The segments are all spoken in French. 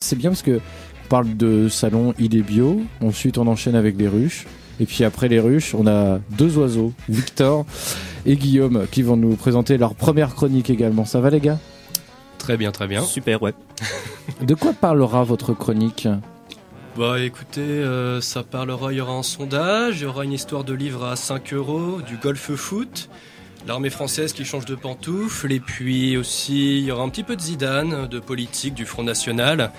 C'est bien parce que on parle de salon idées bio, ensuite on enchaîne avec les ruches, et puis après les ruches, on a deux oiseaux, Victor et Guillaume, qui vont nous présenter leur première chronique également. Ça va les gars ? Très bien, très bien. Super, ouais. De quoi parlera votre chronique ? Bah écoutez, ça parlera, il y aura un sondage, il y aura une histoire de livre à 5 €, du golf foot, l'armée française qui change de pantoufles, et puis aussi il y aura un petit peu de Zidane, de politique, du Front National,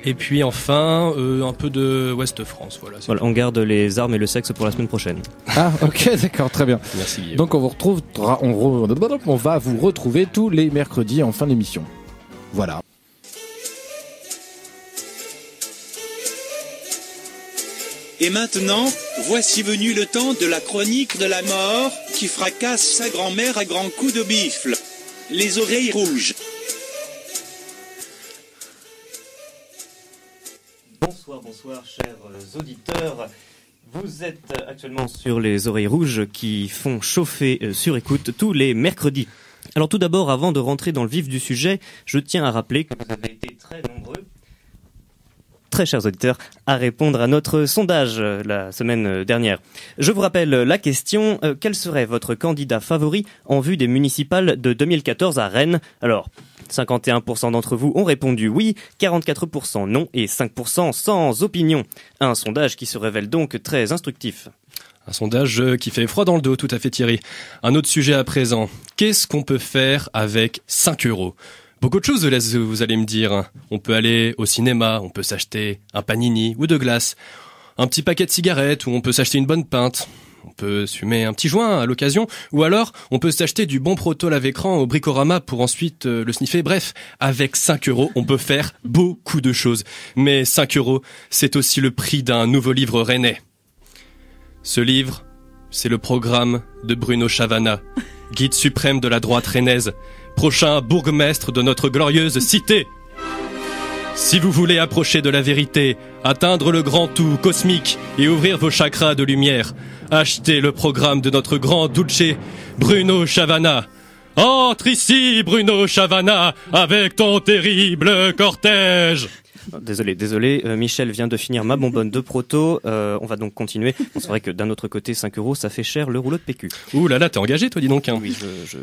et puis enfin un peu de Ouest France. Voilà, on garde les armes et le sexe pour la semaine prochaine. Ah ok, d'accord, très bien. Merci Guillaume. Donc on va vous retrouver tous les mercredis en fin d'émission. Voilà. Et maintenant, voici venu le temps de la chronique de la mort qui fracasse sa grand-mère à grands coups de bifle. Les oreilles rouges. Bonsoir chers auditeurs. Vous êtes actuellement sur les oreilles rouges qui font chauffer sur écoute tous les mercredis. Alors tout d'abord, avant de rentrer dans le vif du sujet, je tiens à rappeler que vous avez été très nombreux, très chers auditeurs, à répondre à notre sondage la semaine dernière. Je vous rappelle la question, quel serait votre candidat favori en vue des municipales de 2014 à Rennes ? Alors, 51% d'entre vous ont répondu oui, 44% non et 5% sans opinion. Un sondage qui se révèle donc très instructif. Un sondage qui fait froid dans le dos, tout à fait Thierry. Un autre sujet à présent. Qu'est-ce qu'on peut faire avec 5 €? Beaucoup de choses, vous allez me dire. On peut aller au cinéma, on peut s'acheter un panini ou de glace, un petit paquet de cigarettes ou on peut s'acheter une bonne pinte. On peut se fumer un petit joint à l'occasion, ou alors on peut s'acheter du bon proto lave-écran au Bricorama pour ensuite le sniffer. Bref, avec 5 €, on peut faire beaucoup de choses. Mais 5 €, c'est aussi le prix d'un nouveau livre rennais. Ce livre, c'est le programme de Bruno Chavana, guide suprême de la droite rennaise, prochain bourgmestre de notre glorieuse cité. Si vous voulez approcher de la vérité, atteindre le grand tout cosmique et ouvrir vos chakras de lumière, achetez le programme de notre grand Dulce, Bruno Chavana. Entre ici, Bruno Chavana, avec ton terrible cortège. Désolé, Michel vient de finir ma bonbonne de proto, on va donc continuer. Bon, c'est vrai que d'un autre côté, 5 € ça fait cher le rouleau de PQ. Ouh là là, t'es engagé toi, dis donc. Hein. Oui,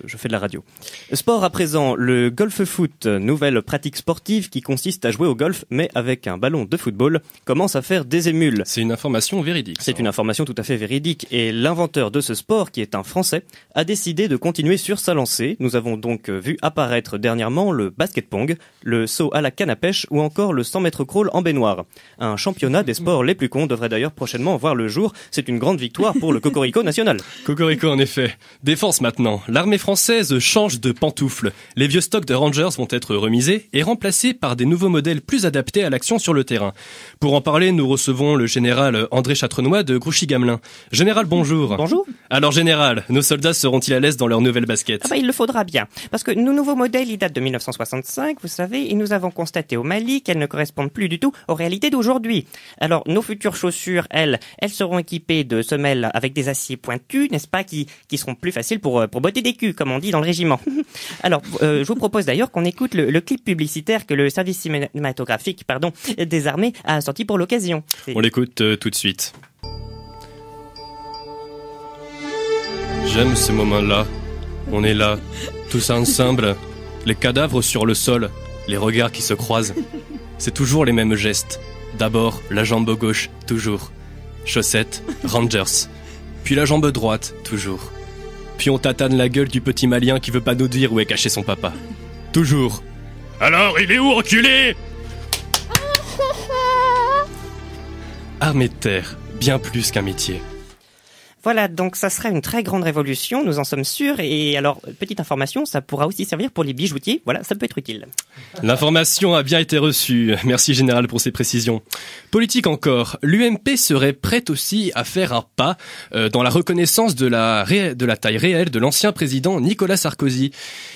je fais de la radio. Sport à présent, le golf foot, nouvelle pratique sportive qui consiste à jouer au golf mais avec un ballon de football, commence à faire des émules. C'est une information véridique. C'est une information tout à fait véridique et l'inventeur de ce sport, qui est un Français, a décidé de continuer sur sa lancée. Nous avons donc vu apparaître dernièrement le basket-pong, le saut à la canne à pêche ou encore le 100 mètres crawl en baignoire. Un championnat des sports les plus cons devrait d'ailleurs prochainement voir le jour. C'est une grande victoire pour le Cocorico national. Cocorico en effet. Défense maintenant. L'armée française change de pantoufles. Les vieux stocks de Rangers vont être remisés et remplacés par des nouveaux modèles plus adaptés à l'action sur le terrain. Pour en parler, nous recevons le général André Chatrenois de Grouchy-Gamelin. Général, bonjour. Bonjour. Alors général, nos soldats seront-ils à l'aise dans leurs nouvelles baskets ? Il le faudra bien. Parce que nos nouveaux modèles, ils datent de 1965, vous savez, et nous avons constaté au Mali qu'elles ne correspondent plus du tout aux réalités d'aujourd'hui. Alors, nos futures chaussures, elles seront équipées de semelles avec des aciers pointus, n'est-ce pas, qui seront plus faciles pour botter des culs, comme on dit dans le régiment. Alors, je vous propose d'ailleurs qu'on écoute le clip publicitaire que le service cinématographique, des armées a sorti pour l'occasion. On l'écoute tout de suite. J'aime ce moment-là. On est là, tous ensemble, les cadavres sur le sol, les regards qui se croisent. C'est toujours les mêmes gestes. D'abord, la jambe gauche, toujours. Chaussette, Rangers. Puis la jambe droite, toujours. Puis on tatane la gueule du petit malien qui veut pas nous dire où est caché son papa. Toujours. Alors, il est où, reculé ? Armée de terre, bien plus qu'un métier. Voilà, donc ça serait une très grande révolution, nous en sommes sûrs. Et alors, petite information, ça pourra aussi servir pour les bijoutiers. Voilà, ça peut être utile. L'information a bien été reçue. Merci Général pour ces précisions. Politique encore. L'UMP serait prête aussi à faire un pas dans la reconnaissance de la taille réelle de l'ancien président Nicolas Sarkozy.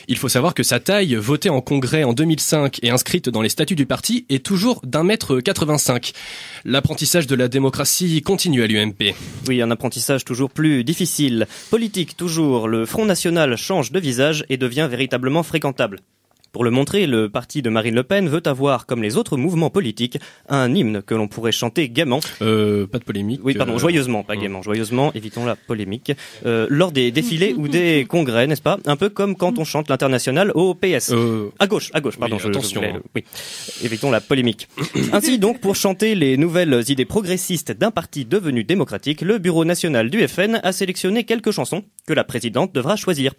Il faut savoir que sa taille, votée en congrès en 2005 et inscrite dans les statuts du parti, est toujours d'1,85 m. L'apprentissage de la démocratie continue à l'UMP. Oui, un apprentissage toujours plus difficile. Politique toujours, le Front National change de visage et devient véritablement fréquentable. Pour le montrer, le parti de Marine Le Pen veut avoir, comme les autres mouvements politiques, un hymne que l'on pourrait chanter gaiement. Pas de polémique. Oui, pardon, joyeusement, pas gaiement. Joyeusement, évitons la polémique. Lors des défilés ou des congrès, n'est-ce pas? Un peu comme quand on chante l'International au PS. À gauche, pardon. Oui, attention. Oui, évitons la polémique. Ainsi donc, pour chanter les nouvelles idées progressistes d'un parti devenu démocratique, le bureau national du FN a sélectionné quelques chansons que la présidente devra choisir.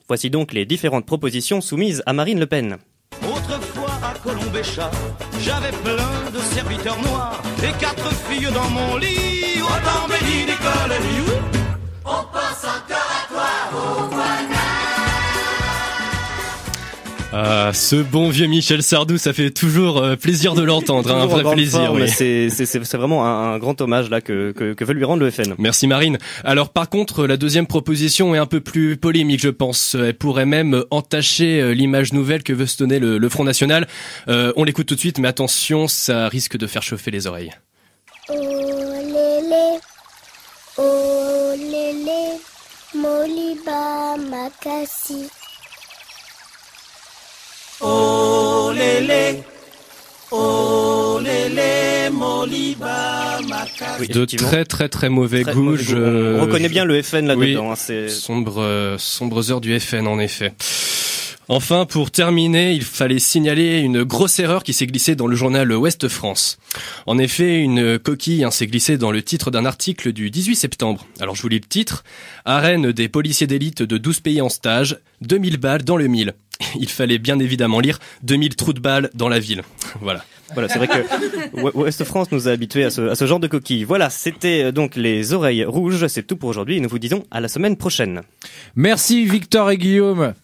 Voici donc les différentes propositions soumises à Marine Le Pen. Autrefois à Colombéchat, j'avais plein de serviteurs noirs et 4 filles dans mon lit. Autant béni d'école, on pense encore à toi, au voilà. Ah, ce bon vieux Michel Sardou, ça fait toujours plaisir de l'entendre, un vrai plaisir. Forme, oui. C'est vraiment un grand hommage là que veut lui rendre le FN. Merci Marine. Alors par contre, la deuxième proposition est un peu plus polémique, je pense. Elle pourrait même entacher l'image nouvelle que veut se donner le Front National. On l'écoute tout de suite, mais attention, ça risque de faire chauffer les oreilles. Oh lélé, Moliba Makassi. Oh lélé, Moliba Makassi. Oui, De très très très mauvais goût. On reconnaît bien le FN là-dedans. Oui, Hein, c'est... sombres heures du FN en effet. Enfin, pour terminer, il fallait signaler une grosse erreur qui s'est glissée dans le journal Ouest France. En effet, une coquille s'est glissée dans le titre d'un article du 18 septembre. Alors je vous lis le titre. Arène des policiers d'élite de 12 pays en stage, 2000 balles dans le mille. Il fallait bien évidemment lire 2000 trous de balles dans la ville. Voilà. Voilà, c'est vrai que Ouest France nous a habitués à ce genre de coquille. Voilà, c'était donc les oreilles rouges. C'est tout pour aujourd'hui et nous vous disons à la semaine prochaine. Merci Victor et Guillaume.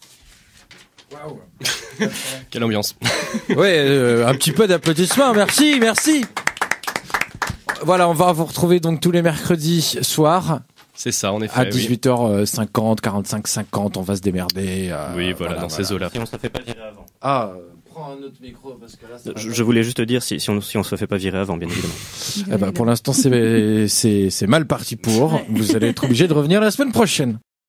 Quelle ambiance. Ouais, un petit peu d'applaudissements. Merci. Voilà, on va vous retrouver donc tous les mercredis soirs. C'est ça, en effet. À 18h50, 45, 50, on va se démerder. Oui, voilà, dans ces eaux-là. Si on se fait pas virer avant. Prends un autre micro parce que là. Je voulais juste dire si on se fait pas virer avant, bien évidemment. Pour l'instant, c'est mal parti pour. Vous allez être obligé de revenir la semaine prochaine.